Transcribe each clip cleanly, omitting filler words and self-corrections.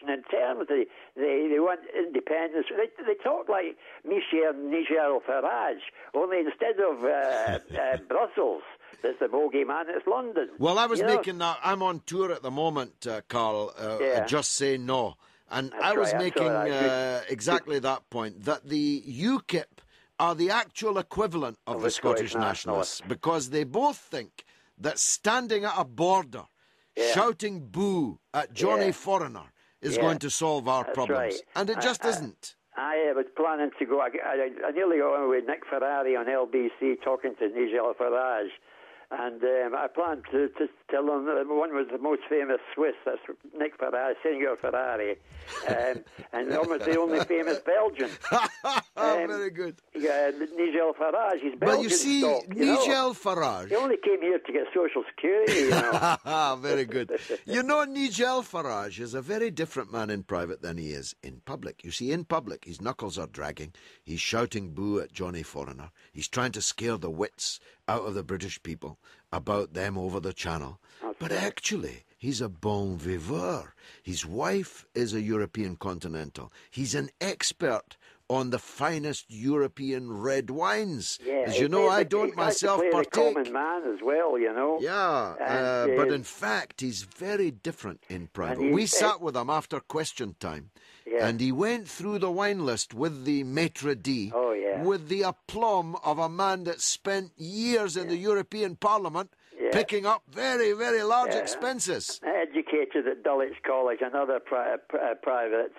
in terms. They want independence. They talk like Nigel Farage, only instead of Brussels, there's the bogeyman, it's London. Well, I was making that. I'm on tour at the moment, Carl, Just Say No. And I was making exactly that point, that the UKIP are the actual equivalent of the Scottish Nationalists, because they both think that standing at a border, shouting boo at Johnny Foreigner is going to solve our problems. Right. And it just isn't. I was planning to go. I nearly got on with Nick Ferrari on LBC talking to Nigel Farage. And I planned to tell them that one was the most famous Swiss, that's Nick Farage, Senor Ferrari, and almost the only famous Belgian. Very good. Nigel Farage, he's Belgian. Well, you see, Nigel Farage... He only came here to get Social Security, you know. Very good. You know, Nigel Farage is a very different man in private than he is in public. You see, in public, his knuckles are dragging. He's shouting boo at Johnny Foreigner. He's trying to scare the wits out of the British people about them over the channel. But actually, he's a bon viveur. His wife is a European continental. He's an expert on the finest European red wines. As you know, I don't myself partake. He's a common man as well, you know. Yeah, but in fact, he's very different in private. We sat with him after question time, and he went through the wine list with the maitre d', with the aplomb of a man that spent years in the European Parliament picking up very, very large expenses. Educated at Dulwich College, another private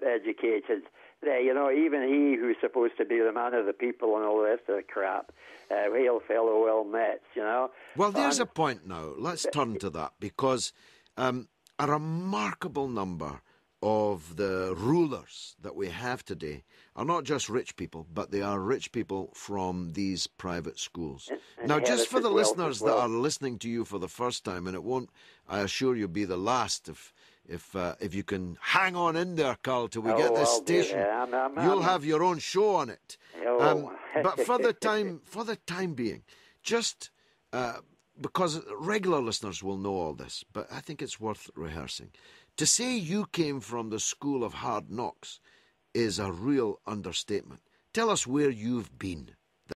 educated. You know, even he, who's supposed to be the man of the people and all the rest of the crap, hail fellow, well met, you know. Well, there's a point now. Let's turn to that, because a remarkable number of the rulers that we have today are not just rich people, but they are rich people from these private schools. Now, just for the listeners that are listening to you for the first time, and it won't, I assure you, be the last if you can hang on in there, Carl, till we get this station, you'll have your own show on it. But for the time being, just because regular listeners will know all this, but I think it's worth rehearsing. To say you came from the school of hard knocks is a real understatement. Tell us where you've been.